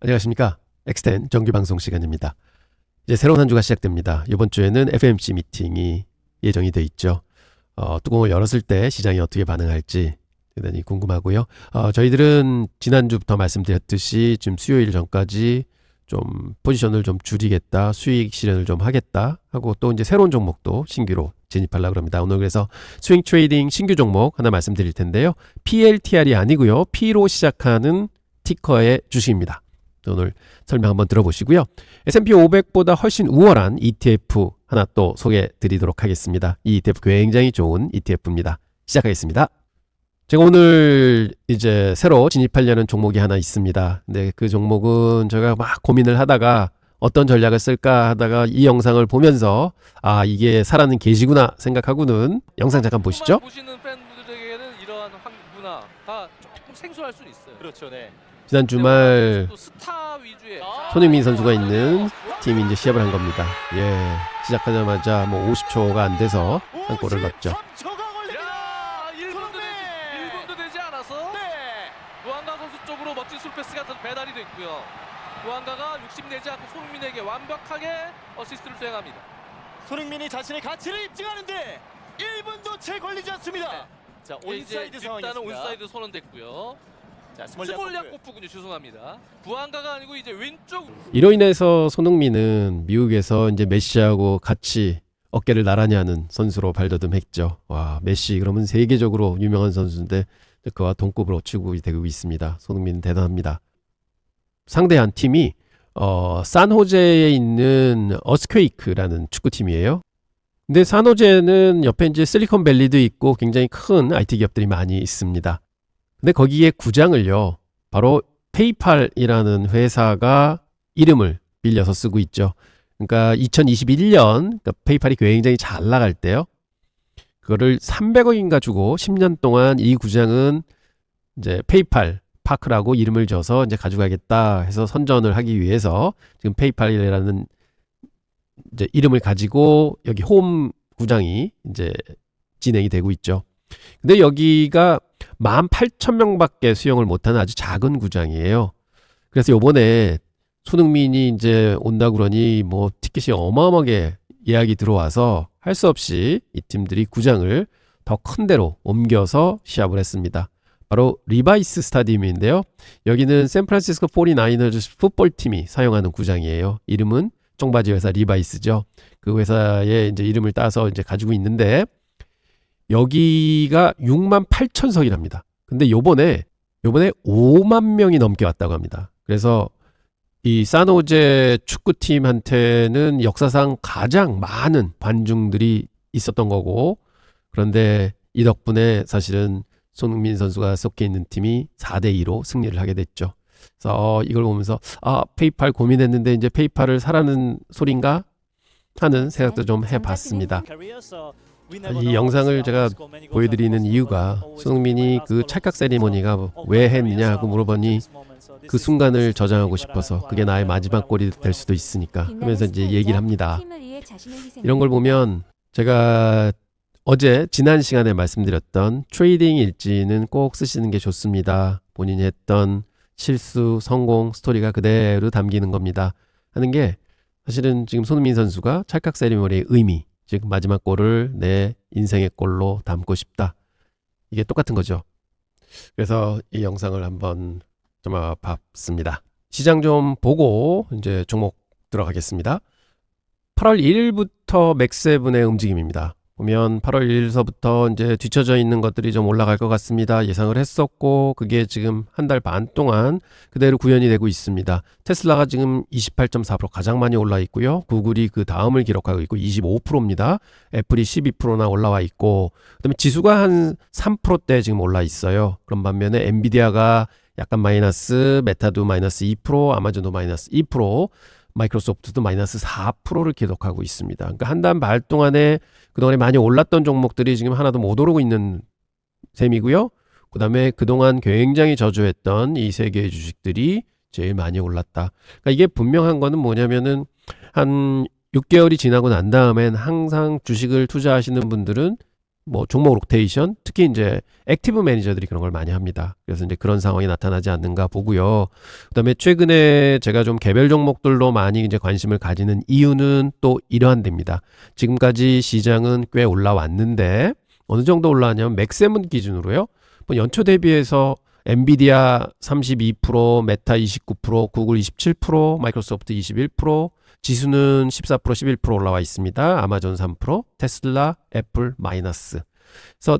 안녕하십니까. 엑스텐 정규방송 시간입니다. 이제 새로운 한 주가 시작됩니다. 이번 주에는 FMC 미팅이 예정이 돼 있죠. 뚜껑을 열었을 때 시장이 어떻게 반응할지 대단히 궁금하고요. 저희들은 지난주부터 말씀드렸듯이 지금 수요일 전까지 좀 포지션을 좀 줄이겠다, 수익 실현을 좀 하겠다 하고 또 이제 새로운 종목도 신규로 진입하려고 합니다. 오늘 그래서 스윙 트레이딩 신규 종목 하나 말씀드릴 텐데요. PLTR이 아니고요. P로 시작하는 티커의 주식입니다. 오늘 설명 한번 들어보시고요. S&P 500보다 훨씬 우월한 ETF 하나 또 소개해 드리도록 하겠습니다. 이 ETF 굉장히 좋은 ETF입니다. 시작하겠습니다. 제가 오늘 이제 새로 진입하려는 종목이 하나 있습니다. 근데 그 종목은 제가 막 고민을 하다가 어떤 전략을 쓸까 하다가 이 영상을 보면서 이게 살아는 계시구나 생각하고는 영상 잠깐 보시죠. 보시는 팬분들에게는 이러한 문화가 조금 생소할 수 있어요. 그렇죠, 네. 지난 주말 또 스타 위주의 손흥민 선수가 있는 팀이 이제 시합을 한 겁니다. 시작하자마자 뭐 50초가 안 돼서 한 골을 넣었죠. 1분도 되지 않아서 무한가 선수 쪽으로 멋진 술패스가 배달이 됐고요. 무한가가 60 내지 않고 손흥민에게 완벽하게 어시스트를 수행합니다. 손흥민이 자신의 가치를 입증하는데 1분도 채 걸리지 않습니다. 자, 온사이드 상황이었습니다. 일단은 온사이드 선언됐고요. 자, 스몰리아코프군요. 죄송합니다. 부한가가 아니고 이제 왼쪽. 이로 인해서 손흥민은 미국에서 이제 메시하고 같이 어깨를 나란히 하는 선수로 발돋움했죠. 와, 메시 그러면 세계적으로 유명한 선수인데 그와 동급으로 치고 되고 있습니다. 손흥민은 대단합니다. 상대한 팀이 산호제에 있는 어스퀘이크라는 축구팀이에요. 근데 산호제는 옆에 이제 실리콘밸리도 있고 굉장히 큰 IT 기업들이 많이 있습니다. 근데 거기에 구장을요, 바로 페이팔이라는 회사가 이름을 빌려서 쓰고 있죠. 그러니까 2021년 그러니까 페이팔이 굉장히 잘 나갈 때요, 그거를 300억인가 주고 10년 동안 이 구장은 이제 페이팔 파크라고 이름을 줘서 이제 가져가겠다 해서 선전을 하기 위해서 지금 페이팔이라는 이제 이름을 가지고 여기 홈 구장이 이제 진행이 되고 있죠. 근데 여기가 18,000명밖에 수용을 못하는 아주 작은 구장이에요. 그래서 요번에 손흥민이 이제 온다 그러니 뭐 티켓이 어마어마하게 예약이 들어와서 할 수 없이 이 팀들이 구장을 더 큰 데로 옮겨서 시합을 했습니다. 바로 리바이스 스타디움인데요. 여기는 샌프란시스코 49어즈 풋볼팀이 사용하는 구장이에요. 이름은 청바지 회사 리바이스죠. 그 회사의 이제 이름을 따서 이제 가지고 있는데 여기가 68,000석이랍니다. 근데 요번에 5만 명이 넘게 왔다고 합니다. 그래서 이 산호제 축구팀한테는 역사상 가장 많은 관중들이 있었던 거고, 그런데 이 덕분에 사실은 손흥민 선수가 속해 있는 팀이 4대2로 승리를 하게 됐죠. 그래서 이걸 보면서 페이팔 고민했는데 이제 페이팔을 사라는 소린가 하는 생각도 좀 해봤습니다. 이 영상을 제가 보여드리는 이유가 손흥민이 그 찰칵 세리머니가 왜 했느냐 하고 물어보니 그 순간을 저장하고 싶어서 그게 나의 마지막 골이 될 수도 있으니까 하면서 이제 얘기를 합니다. 이런 걸 보면 제가 어제 지난 시간에 말씀드렸던 트레이딩 일지는 꼭 쓰시는 게 좋습니다. 본인이 했던 실수, 성공, 스토리가 그대로 담기는 겁니다. 하는 게 사실은 지금 손흥민 선수가 찰칵 세리머니의 의미, 즉 마지막 골을 내 인생의 골로 담고 싶다. 이게 똑같은 거죠. 그래서 이 영상을 한번 좀 봤습니다. 시장 좀 보고 이제 종목 들어가겠습니다. 8월 1일부터 맥세븐의 움직임입니다. 보면 8월 1일서부터 이제 뒤쳐져 있는 것들이 좀 올라갈 것 같습니다. 예상을 했었고 그게 지금 한 달 반 동안 그대로 구현이 되고 있습니다. 테슬라가 지금 28.4% 가장 많이 올라 있고요. 구글이 그 다음을 기록하고 있고 25%입니다. 애플이 12%나 올라와 있고, 그다음에 지수가 한 3%대 지금 올라 있어요. 그런 반면에 엔비디아가 약간 마이너스, 메타도 마이너스 2%, 아마존도 마이너스 2%, 마이크로소프트도 마이너스 4%를 기록하고 있습니다. 그러니까 한 달 말 동안에 그동안에 많이 올랐던 종목들이 지금 하나도 못 오르고 있는 셈이고요. 그 다음에 그동안 굉장히 저조했던 이 세 개의 주식들이 제일 많이 올랐다. 그러니까 이게 분명한 거는 뭐냐면은 한 6개월이 지나고 난 다음엔 항상 주식을 투자하시는 분들은 뭐 종목 로테이션, 특히 이제 액티브 매니저들이 그런 걸 많이 합니다. 그래서 이제 그런 상황이 나타나지 않는가 보고요. 그다음에 최근에 제가 좀 개별 종목들로 많이 이제 관심을 가지는 이유는 또 이러한 데입니다. 지금까지 시장은 꽤 올라왔는데 어느 정도 올라왔냐면 맥세문 기준으로요. 뭐 연초 대비해서 엔비디아 32%, 메타 29%, 구글 27%, 마이크로소프트 21%, 지수는 14%, 11% 올라와 있습니다. 아마존 3%, 테슬라, 애플 마이너스. 그래서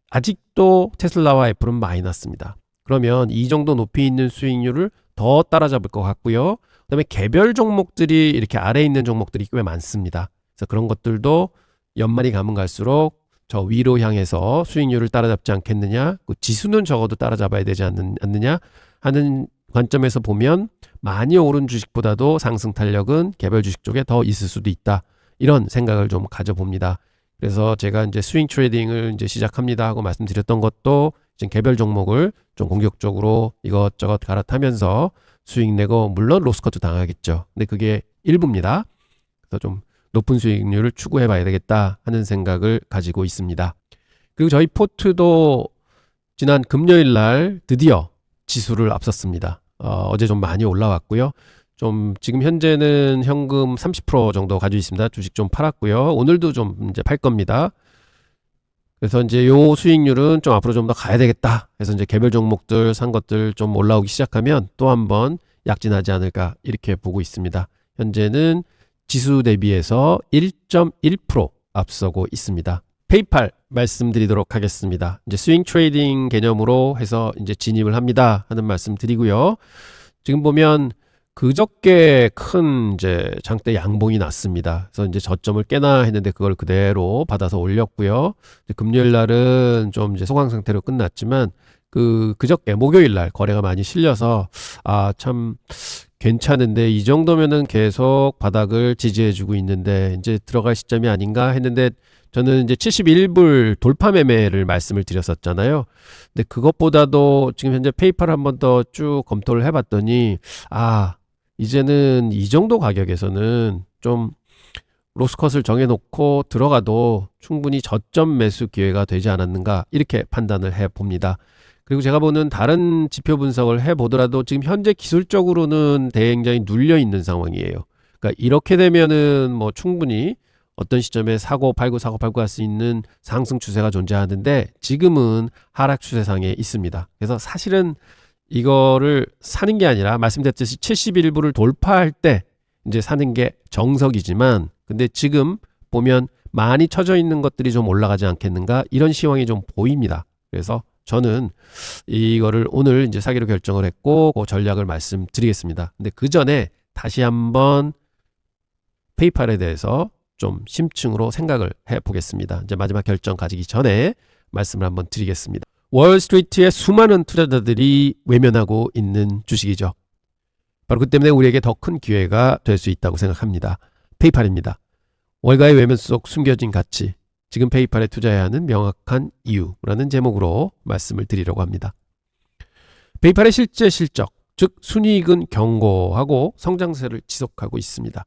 아직도 테슬라와 애플은 마이너스입니다. 그러면 이 정도 높이 있는 수익률을 더 따라잡을 것 같고요. 그다음에 개별 종목들이 이렇게 아래에 있는 종목들이 꽤 많습니다. 그래서 그런 것들도 연말이 가면 갈수록 저 위로 향해서 수익률을 따라잡지 않겠느냐, 그 지수는 적어도 따라잡아야 되지 않느냐 하는 관점에서 보면 많이 오른 주식보다도 상승 탄력은 개별 주식 쪽에 더 있을 수도 있다. 이런 생각을 좀 가져봅니다. 그래서 제가 이제 스윙 트레이딩을 이제 시작합니다 하고 말씀드렸던 것도 지금 개별 종목을 좀 공격적으로 이것저것 갈아타면서 수익 내고 물론 로스커트 당하겠죠. 근데 그게 일부입니다. 그래서 좀 높은 수익률을 추구해 봐야 되겠다 하는 생각을 가지고 있습니다. 그리고 저희 포트도 지난 금요일 날 드디어 지수를 앞섰습니다. 어제 좀 많이 올라왔고요. 좀 지금 현재는 현금 30% 정도 가지고 있습니다. 주식 좀 팔았고요. 오늘도 좀 이제 팔 겁니다. 그래서 이제 요 수익률은 좀 앞으로 좀 더 가야 되겠다. 그래서 이제 개별 종목들 산 것들 좀 올라오기 시작하면 또 한번 약진하지 않을까 이렇게 보고 있습니다. 현재는 지수 대비해서 1.1% 앞서고 있습니다. 페이팔 말씀드리도록 하겠습니다. 이제 스윙 트레이딩 개념으로 해서 이제 진입을 합니다 하는 말씀 드리고요. 지금 보면 그저께 큰 이제 장대 양봉이 났습니다. 그래서 이제 저점을 깨나 했는데 그걸 그대로 받아서 올렸고요. 금요일 날은 좀 이제 소강 상태로 끝났지만 그저께 목요일 날 거래가 많이 실려서 참 괜찮은데 이 정도면은 계속 바닥을 지지해주고 있는데 이제 들어갈 시점이 아닌가 했는데 저는 이제 71불 돌파 매매를 말씀을 드렸었잖아요. 근데 그것보다도 지금 현재 페이팔 한 번 더 쭉 검토를 해봤더니 이제는 이 정도 가격에서는 좀 로스컷을 정해놓고 들어가도 충분히 저점 매수 기회가 되지 않았는가 이렇게 판단을 해봅니다. 그리고 제가 보는 다른 지표 분석을 해보더라도 지금 현재 기술적으로는 대행장이 눌려 있는 상황이에요. 그러니까 이렇게 되면은 뭐 충분히 어떤 시점에 사고 팔고 할 수 있는 상승 추세가 존재하는데 지금은 하락 추세상에 있습니다. 그래서 사실은 이거를 사는 게 아니라 말씀드렸듯이 71불을 돌파할 때 이제 사는 게 정석이지만 근데 지금 보면 많이 쳐져 있는 것들이 좀 올라가지 않겠는가 이런 시황이 좀 보입니다. 그래서 저는 이거를 오늘 이제 사기로 결정을 했고 그 전략을 말씀드리겠습니다. 근데 그 전에 다시 한번 페이팔에 대해서 좀 심층으로 생각을 해보겠습니다. 이제 마지막 결정 가지기 전에 말씀을 한번 드리겠습니다. 월스트리트의 수많은 투자자들이 외면하고 있는 주식이죠. 바로 그 때문에 우리에게 더 큰 기회가 될 수 있다고 생각합니다. 페이팔입니다. 월가의 외면 속 숨겨진 가치, 지금 페이팔에 투자해야 하는 명확한 이유라는 제목으로 말씀을 드리려고 합니다. 페이팔의 실제 실적, 즉 순이익은 견고하고 성장세를 지속하고 있습니다.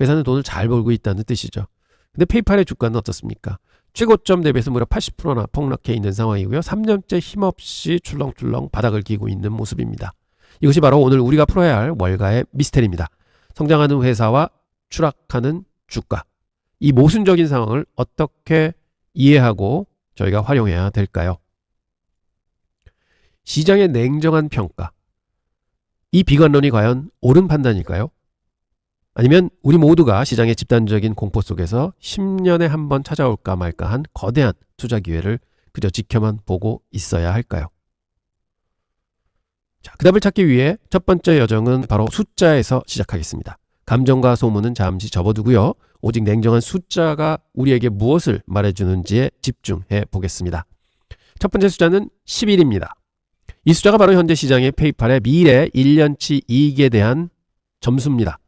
회사는 돈을 잘 벌고 있다는 뜻이죠. 근데 페이팔의 주가는 어떻습니까? 최고점 대비해서 무려 80%나 폭락해 있는 상황이고요. 3년째 힘없이 출렁출렁 바닥을 기고 있는 모습입니다. 이것이 바로 오늘 우리가 풀어야 할 월가의 미스테리입니다. 성장하는 회사와 추락하는 주가. 이 모순적인 상황을 어떻게 이해하고 저희가 활용해야 될까요? 시장의 냉정한 평가. 이 비관론이 과연 옳은 판단일까요? 아니면 우리 모두가 시장의 집단적인 공포 속에서 10년에 한 번 찾아올까 말까 한 거대한 투자 기회를 그저 지켜만 보고 있어야 할까요? 자, 그 답을 찾기 위해 첫 번째 여정은 바로 숫자에서 시작하겠습니다. 감정과 소문은 잠시 접어두고요. 오직 냉정한 숫자가 우리에게 무엇을 말해주는지에 집중해 보겠습니다. 첫 번째 숫자는 11입니다. 이 숫자가 바로 현재 시장의 페이팔의 미래 1년치 이익에 대한 점수입니다.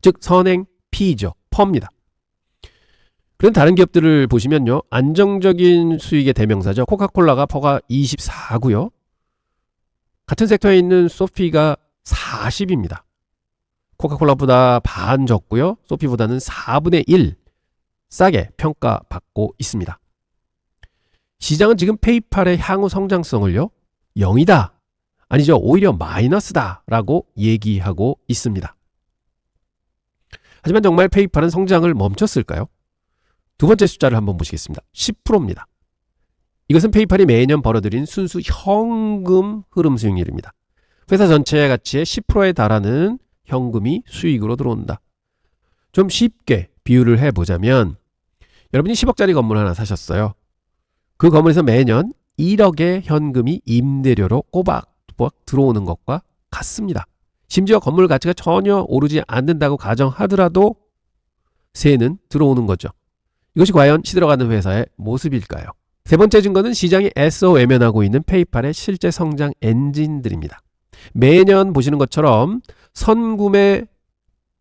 즉 선행 P죠. 퍼입니다. 그런 다른 기업들을 보시면요. 안정적인 수익의 대명사죠. 코카콜라가 퍼가 24고요. 같은 섹터에 있는 소피가 40입니다. 코카콜라보다 반 적고요. 소피보다는 4분의 1 싸게 평가받고 있습니다. 시장은 지금 페이팔의 향후 성장성을요, 0이다. 아니죠. 오히려 마이너스다. 라고 얘기하고 있습니다. 하지만 정말 페이팔은 성장을 멈췄을까요? 두 번째 숫자를 한번 보시겠습니다. 10%입니다. 이것은 페이팔이 매년 벌어들인 순수 현금 흐름 수익률입니다. 회사 전체 가치의 10%에 달하는 현금이 수익으로 들어온다. 좀 쉽게 비유를 해보자면 여러분이 10억짜리 건물 하나 사셨어요. 그 건물에서 매년 1억의 현금이 임대료로 꼬박꼬박 들어오는 것과 같습니다. 심지어 건물 가치가 전혀 오르지 않는다고 가정하더라도 세는 들어오는 거죠. 이것이 과연 시들어가는 회사의 모습일까요? 세 번째 증거는 시장이 애써 외면하고 있는 페이팔의 실제 성장 엔진들입니다. 매년 보시는 것처럼 선구매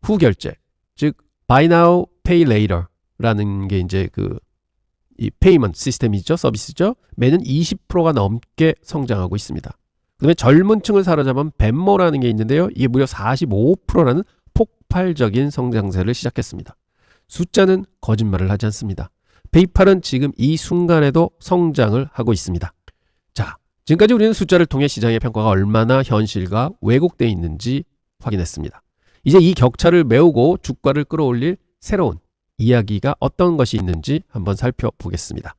후 결제, 즉 Buy Now, Pay Later라는 게 이제 이 페이먼트 시스템이죠, 서비스죠. 매년 20%가 넘게 성장하고 있습니다. 그다음에 젊은 층을 사로잡은 벤모라는 게 있는데요. 이게 무려 45%라는 폭발적인 성장세를 시작했습니다. 숫자는 거짓말을 하지 않습니다. 페이팔은 지금 이 순간에도 성장을 하고 있습니다. 자, 지금까지 우리는 숫자를 통해 시장의 평가가 얼마나 현실과 왜곡되어 있는지 확인했습니다. 이제 이 격차를 메우고 주가를 끌어올릴 새로운 이야기가 어떤 것이 있는지 한번 살펴보겠습니다.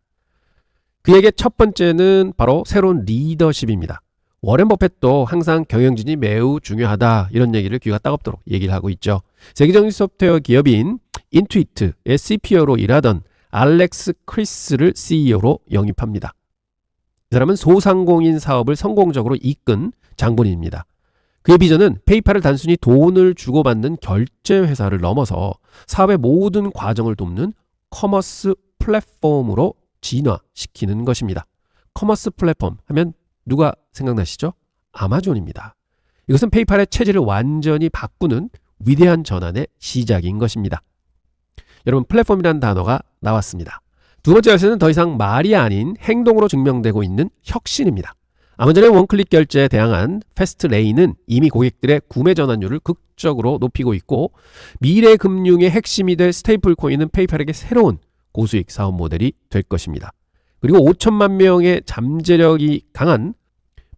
그에게 첫 번째는 바로 새로운 리더십입니다. 워렌 버핏도 항상 경영진이 매우 중요하다 이런 얘기를 귀가 따갑도록 얘기를 하고 있죠. 세계적인 소프트웨어 기업인 인투이트의 CPO로 일하던 알렉스 크리스를 CEO로 영입합니다. 이 사람은 소상공인 사업을 성공적으로 이끈 장본인입니다. 그의 비전은 페이팔을 단순히 돈을 주고받는 결제 회사를 넘어서 사업의 모든 과정을 돕는 커머스 플랫폼으로 진화시키는 것입니다. 커머스 플랫폼 하면 누가 생각나시죠? 아마존입니다. 이것은 페이팔의 체질을 완전히 바꾸는 위대한 전환의 시작인 것입니다. 여러분, 플랫폼이라는 단어가 나왔습니다. 두 번째 열쇠는 더 이상 말이 아닌 행동으로 증명되고 있는 혁신입니다. 아마존의 원클릭 결제에 대항한 패스트레인은 이미 고객들의 구매 전환율을 극적으로 높이고 있고 미래 금융의 핵심이 될 스테이플 코인은 페이팔에게 새로운 고수익 사업 모델이 될 것입니다. 그리고 5천만 명의 잠재력이 강한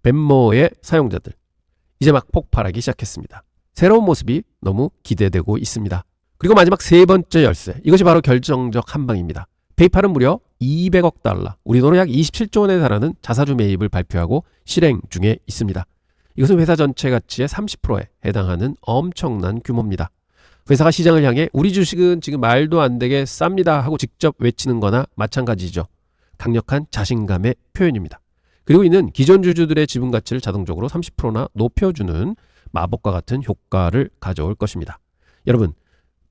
벤모의 사용자들, 이제 막 폭발하기 시작했습니다. 새로운 모습이 너무 기대되고 있습니다. 그리고 마지막 세 번째 열쇠, 이것이 바로 결정적 한방입니다. 페이팔은 무려 200억 달러, 우리 돈으로 약 27조 원에 달하는 자사주 매입을 발표하고 실행 중에 있습니다. 이것은 회사 전체 가치의 30%에 해당하는 엄청난 규모입니다. 회사가 시장을 향해 우리 주식은 지금 말도 안 되게 쌉니다 하고 직접 외치는 거나 마찬가지죠. 강력한 자신감의 표현입니다. 그리고 이는 기존 주주들의 지분 가치를 자동적으로 30%나 높여주는 마법과 같은 효과를 가져올 것입니다. 여러분,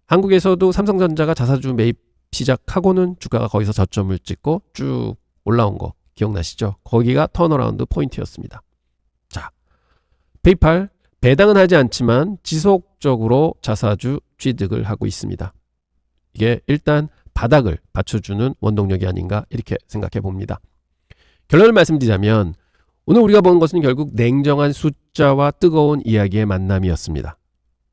한국에서도 삼성전자가 자사주 매입 시작하고는 주가가 거기서 저점을 찍고 쭉 올라온 거 기억나시죠? 거기가 턴어라운드 포인트였습니다. 자, 페이팔 배당은 하지 않지만 지속적으로 자사주 취득을 하고 있습니다. 이게 일단 바닥을 받쳐주는 원동력이 아닌가 이렇게 생각해 봅니다. 결론을 말씀드리자면 오늘 우리가 본 것은 결국 냉정한 숫자와 뜨거운 이야기의 만남이었습니다.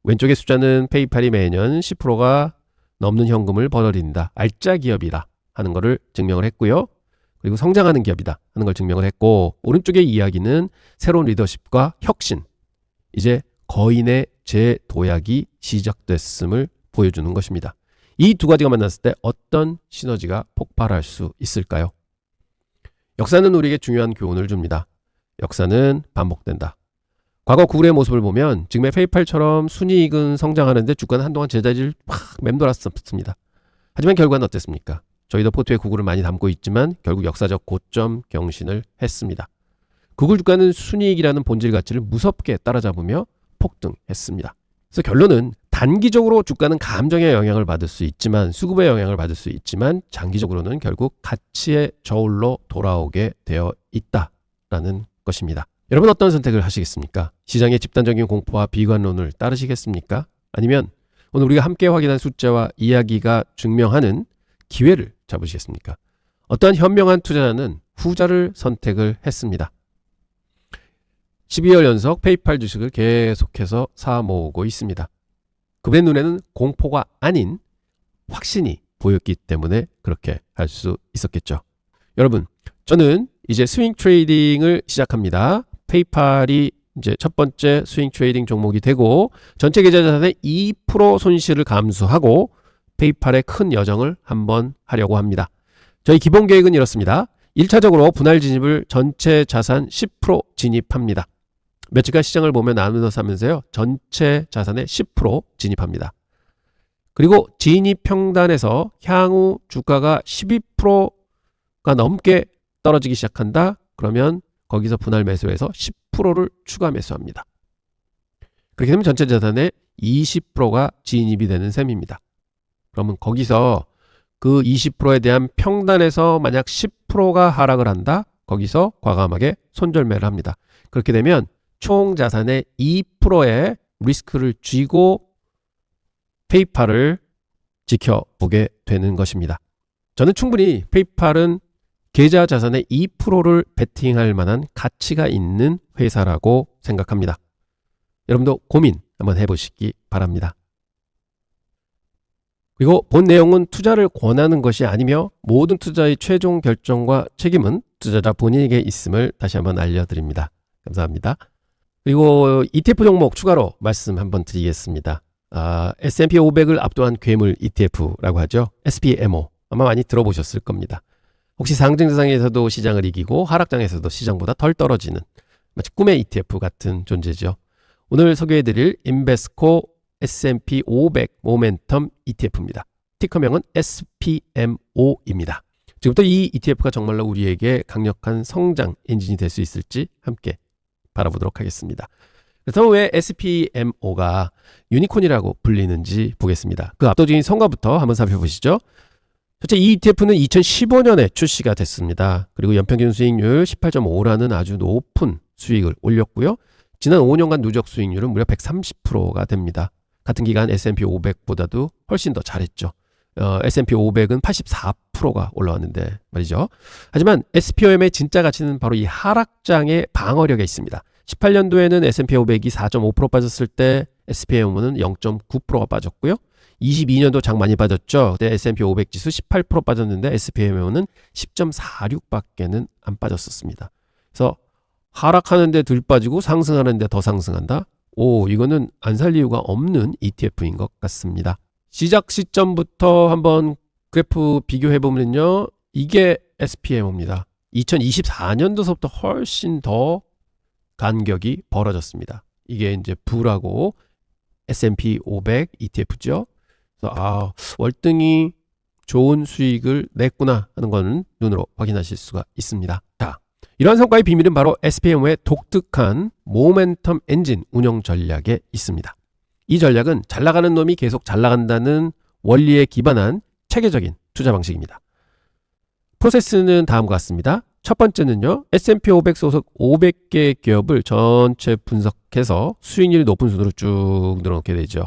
왼쪽의 숫자는 페이팔이 매년 10%가 넘는 현금을 벌어들인다. 알짜 기업이다 하는 것을 증명을 했고요. 그리고 성장하는 기업이다 하는 걸 증명을 했고, 오른쪽의 이야기는 새로운 리더십과 혁신, 이제 거인의 재도약이 시작됐음을 보여주는 것입니다. 이 두 가지가 만났을 때 어떤 시너지가 폭발할 수 있을까요? 역사는 우리에게 중요한 교훈을 줍니다. 역사는 반복된다. 과거 구글의 모습을 보면 지금의 페이팔처럼 순이익은 성장하는데 주가는 한동안 제자리를 막 맴돌았습니다. 하지만 결과는 어땠습니까? 저희도 포트에 구글을 많이 담고 있지만 결국 역사적 고점 경신을 했습니다. 구글 주가는 순이익이라는 본질 가치를 무섭게 따라잡으며 폭등했습니다. 그래서 결론은 단기적으로 주가는 감정의 영향을 받을 수 있지만, 수급의 영향을 받을 수 있지만 장기적으로는 결국 가치의 저울로 돌아오게 되어 있다라는 것입니다. 여러분, 어떤 선택을 하시겠습니까? 시장의 집단적인 공포와 비관론을 따르시겠습니까? 아니면 오늘 우리가 함께 확인한 숫자와 이야기가 증명하는 기회를 잡으시겠습니까? 어떠한 현명한 투자자는 후자를 선택을 했습니다. 12월 연속 페이팔 주식을 계속해서 사 모으고 있습니다. 그분의 눈에는 공포가 아닌 확신이 보였기 때문에 그렇게 할 수 있었겠죠. 여러분, 저는 이제 스윙 트레이딩을 시작합니다. 페이팔이 이제 첫 번째 스윙 트레이딩 종목이 되고 전체 계좌 자산의 2% 손실을 감수하고 페이팔의 큰 여정을 한번 하려고 합니다. 저희 기본 계획은 이렇습니다. 1차적으로 분할 진입을 전체 자산 10% 진입합니다. 며칠간 시장을 보면 나누어서 하면서요. 전체 자산의 10% 진입합니다. 그리고 진입 평단에서 향후 주가가 12%가 넘게 떨어지기 시작한다. 그러면 거기서 분할 매수해서 10%를 추가 매수합니다. 그렇게 되면 전체 자산의 20%가 진입이 되는 셈입니다. 그러면 거기서 그 20%에 대한 평단에서 만약 10%가 하락을 한다. 거기서 과감하게 손절매를 합니다. 그렇게 되면 총 자산의 2%의 리스크를 쥐고 페이팔을 지켜보게 되는 것입니다. 저는 충분히 페이팔은 계좌 자산의 2%를 베팅할 만한 가치가 있는 회사라고 생각합니다. 여러분도 고민 한번 해보시기 바랍니다. 그리고 본 내용은 투자를 권하는 것이 아니며 모든 투자의 최종 결정과 책임은 투자자 본인에게 있음을 다시 한번 알려드립니다. 감사합니다. 그리고 ETF 종목 추가로 말씀 한번 드리겠습니다. S&P 500을 압도한 괴물 ETF라고 하죠. SPMO 아마 많이 들어보셨을 겁니다. 혹시 상승장에서도 시장을 이기고 하락장에서도 시장보다 덜 떨어지는 마치 꿈의 ETF 같은 존재죠. 오늘 소개해드릴 인베스코 S&P 500 모멘텀 ETF입니다. 티커명은 SPMO입니다. 지금부터 이 ETF가 정말로 우리에게 강력한 성장 엔진이 될 수 있을지 함께 바라보도록 하겠습니다. 그렇다면 왜 SPMO가 유니콘이라고 불리는지 보겠습니다. 그 압도적인 성과부터 한번 살펴보시죠. 첫째, 이 ETF는 2015년에 출시가 됐습니다. 그리고 연평균 수익률 18.5라는 아주 높은 수익을 올렸고요. 지난 5년간 누적 수익률은 무려 130%가 됩니다. 같은 기간 S&P 500보다도 훨씬 더 잘했죠. S&P 500은 84%가 올라왔는데 말이죠. 하지만 SPM의 진짜 가치는 바로 이 하락장의 방어력에 있습니다. 18년도에는 S&P 500이 4.5% 빠졌을 때 SPM은 0.9%가 빠졌고요. 22년도 장 많이 빠졌죠. 그때 S&P 500 지수 18% 빠졌는데 SPM은 10.46밖에는 안 빠졌었습니다. 그래서 하락하는데 덜 빠지고 상승하는데 더 상승한다. 이거는 안 살 이유가 없는 ETF인 것 같습니다. 시작 시점부터 한번 그래프 비교해보면요. 이게 SPM입니다. 2024년도서부터 훨씬 더 간격이 벌어졌습니다. 이게 이제 부라고 S&P 500 ETF죠. 그래서 월등히 좋은 수익을 냈구나 하는 거는 눈으로 확인하실 수가 있습니다. 자, 이러한 성과의 비밀은 바로 SPM의 독특한 모멘텀 엔진 운영 전략에 있습니다. 이 전략은 잘 나가는 놈이 계속 잘 나간다는 원리에 기반한 체계적인 투자 방식입니다. 프로세스는 다음과 같습니다. 첫 번째는요. S&P 500 소속 500개 기업을 전체 분석해서 수익률이 높은 순으로 쭉 늘어놓게 되죠.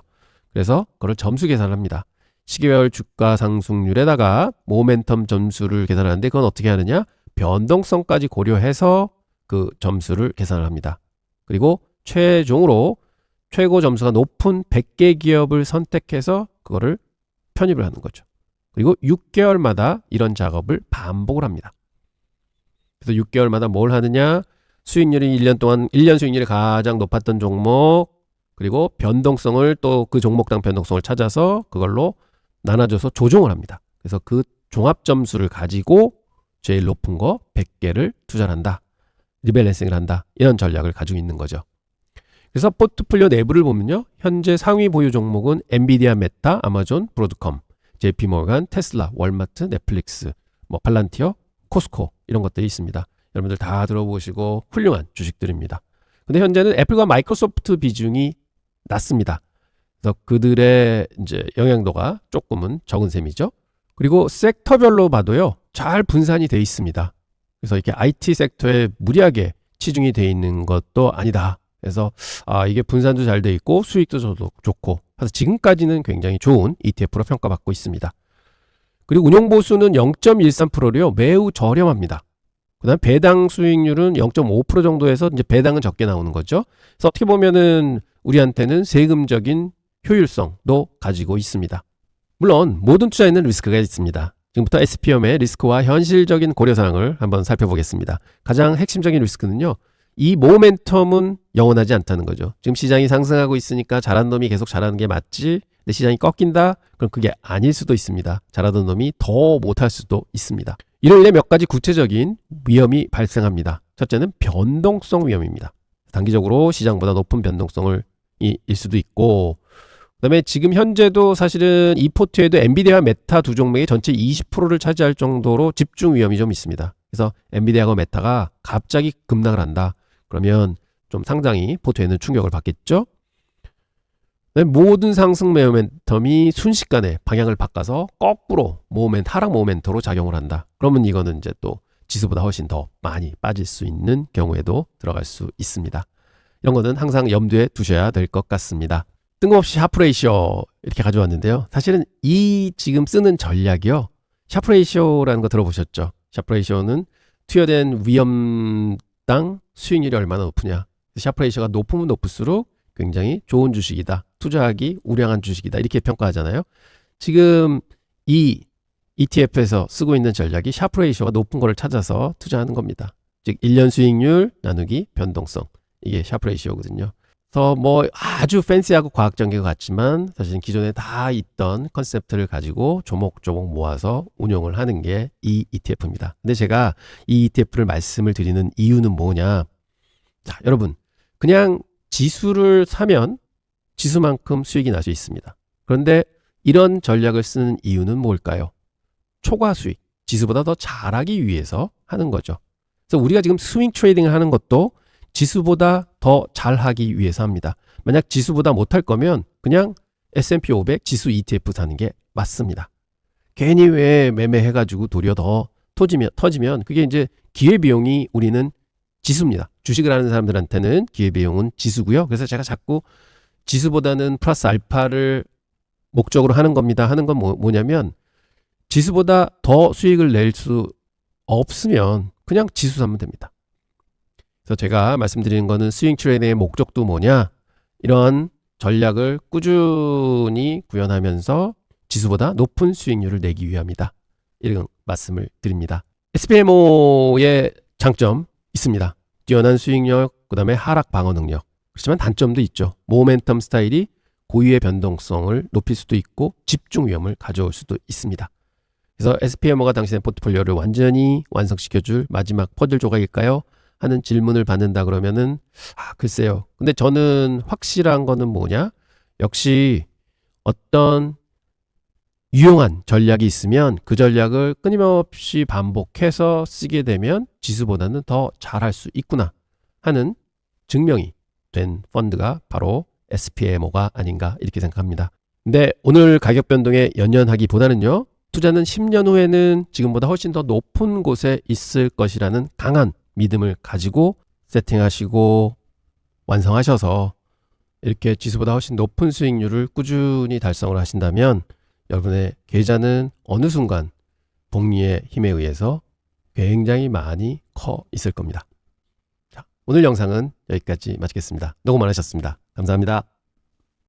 그래서 그걸 점수 계산을 합니다. 시계별 주가 상승률에다가 모멘텀 점수를 계산하는데 그건 어떻게 하느냐? 변동성까지 고려해서 그 점수를 계산을 합니다. 그리고 최종으로 최고 점수가 높은 100개 기업을 선택해서 그거를 편입을 하는 거죠. 그리고 6개월마다 이런 작업을 반복을 합니다. 그래서 6개월마다 뭘 하느냐? 수익률이 1년 동안 1년 수익률이 가장 높았던 종목 그리고 변동성을 또 그 종목당 변동성을 찾아서 그걸로 나눠줘서 조정을 합니다. 그래서 그 종합 점수를 가지고 제일 높은 거 100개를 투자를 한다. 리밸런싱을 한다. 이런 전략을 가지고 있는 거죠. 그래서 포트폴리오 내부를 보면요. 현재 상위 보유 종목은 엔비디아, 메타, 아마존, 브로드컴, JP모간, 테슬라, 월마트, 넷플릭스, 팔란티어, 코스코 이런 것들이 있습니다. 여러분들 다 들어보시고 훌륭한 주식들입니다. 근데 현재는 애플과 마이크로소프트 비중이 낮습니다. 그래서 그들의 이제 영향도가 조금은 적은 셈이죠. 그리고 섹터별로 봐도요. 잘 분산이 돼 있습니다. 그래서 이렇게 IT 섹터에 무리하게 치중이 돼 있는 것도 아니다. 그래서 이게 분산도 잘 돼 있고 수익도 좋고 그래서 지금까지는 굉장히 좋은 ETF로 평가받고 있습니다. 그리고 운용 보수는 0.13%로요. 매우 저렴합니다. 그 다음 배당 수익률은 0.5% 정도에서 이제 배당은 적게 나오는 거죠. 그래서 어떻게 보면은 우리한테는 세금적인 효율성도 가지고 있습니다. 물론 모든 투자에는 리스크가 있습니다. 지금부터 SPM의 리스크와 현실적인 고려사항을 한번 살펴보겠습니다. 가장 핵심적인 리스크는요. 이 모멘텀은 영원하지 않다는 거죠. 지금 시장이 상승하고 있으니까 잘한 놈이 계속 잘하는 게 맞지. 근데 시장이 꺾인다? 그럼 그게 아닐 수도 있습니다. 잘하던 놈이 더 못할 수도 있습니다. 이로 인해 몇 가지 구체적인 위험이 발생합니다. 첫째는 변동성 위험입니다. 단기적으로 시장보다 높은 변동성을 일 수도 있고, 그다음에 지금 현재도 사실은 이 포트에도 엔비디아와 메타 두 종목이 전체 20%를 차지할 정도로 집중 위험이 좀 있습니다. 그래서 엔비디아와 메타가 갑자기 급락을 한다. 그러면 좀 상당히 포트에는 충격을 받겠죠. 모든 상승 모멘텀이 순식간에 방향을 바꿔서 거꾸로 하락 모멘터로 작용을 한다. 그러면 이거는 이제 또 지수보다 훨씬 더 많이 빠질 수 있는 경우에도 들어갈 수 있습니다. 이런 거는 항상 염두에 두셔야 될 것 같습니다. 뜬금없이 샤프레이쇼 이렇게 가져왔는데요. 사실은 이 지금 쓰는 전략이요. 샤프레이쇼라는 거 들어보셨죠? 샤프레이쇼는 투여된 위험당 수익률이 얼마나 높으냐. 샤프레이쇼가 높으면 높을수록 굉장히 좋은 주식이다. 투자하기 우량한 주식이다. 이렇게 평가하잖아요. 지금 이 ETF에서 쓰고 있는 전략이 샤프레이쇼가 높은 거를 찾아서 투자하는 겁니다. 즉 1년 수익률 나누기 변동성. 이게 샤프레이쇼거든요. 그래서 뭐 아주 팬시하고 과학적인 것 같지만 사실은 기존에 다 있던 컨셉트를 가지고 조목조목 모아서 운용을 하는 게 이 ETF입니다. 근데 제가 이 ETF를 말씀을 드리는 이유는 뭐냐. 자, 여러분 그냥 지수를 사면 지수만큼 수익이 날 수 있습니다. 그런데 이런 전략을 쓰는 이유는 뭘까요? 초과 수익, 지수보다 더 잘하기 위해서 하는 거죠. 그래서 우리가 지금 스윙 트레이딩을 하는 것도 지수보다 더 잘하기 위해서 합니다. 만약 지수보다 못할 거면 그냥 S&P 500 지수 ETF 사는 게 맞습니다. 괜히 왜 매매해가지고 도리어 더 터지면 그게 이제 기회비용이 우리는 지수입니다. 주식을 하는 사람들한테는 기회비용은 지수고요. 그래서 제가 자꾸 지수보다는 플러스 알파를 목적으로 하는 겁니다. 하는 건 뭐냐면 지수보다 더 수익을 낼 수 없으면 그냥 지수 사면 됩니다. 그래서 제가 말씀드리는 거는 스윙 트레이딩의 목적도 뭐냐? 이런 전략을 꾸준히 구현하면서 지수보다 높은 수익률을 내기 위함이다. 이런 말씀을 드립니다. SPMO의 장점 있습니다. 뛰어난 수익력, 그 다음에 하락 방어 능력. 그렇지만 단점도 있죠. 모멘텀 스타일이 고유의 변동성을 높일 수도 있고 집중 위험을 가져올 수도 있습니다. 그래서 SPMO가 당신의 포트폴리오를 완전히 완성시켜줄 마지막 퍼즐 조각일까요? 하는 질문을 받는다 그러면은 글쎄요. 근데 저는 확실한 거는 뭐냐? 역시 어떤 유용한 전략이 있으면 그 전략을 끊임없이 반복해서 쓰게 되면 지수보다는 더 잘할 수 있구나 하는 증명이 된 펀드가 바로 SPMO가 아닌가 이렇게 생각합니다. 근데 오늘 가격 변동에 연연하기보다는요. 투자는 10년 후에는 지금보다 훨씬 더 높은 곳에 있을 것이라는 강한 믿음을 가지고 세팅하시고 완성하셔서 이렇게 지수보다 훨씬 높은 수익률을 꾸준히 달성을 하신다면 여러분의 계좌는 어느 순간 복리의 힘에 의해서 굉장히 많이 커 있을 겁니다. 자, 오늘 영상은 여기까지 마치겠습니다. 너무 많으셨습니다. 감사합니다.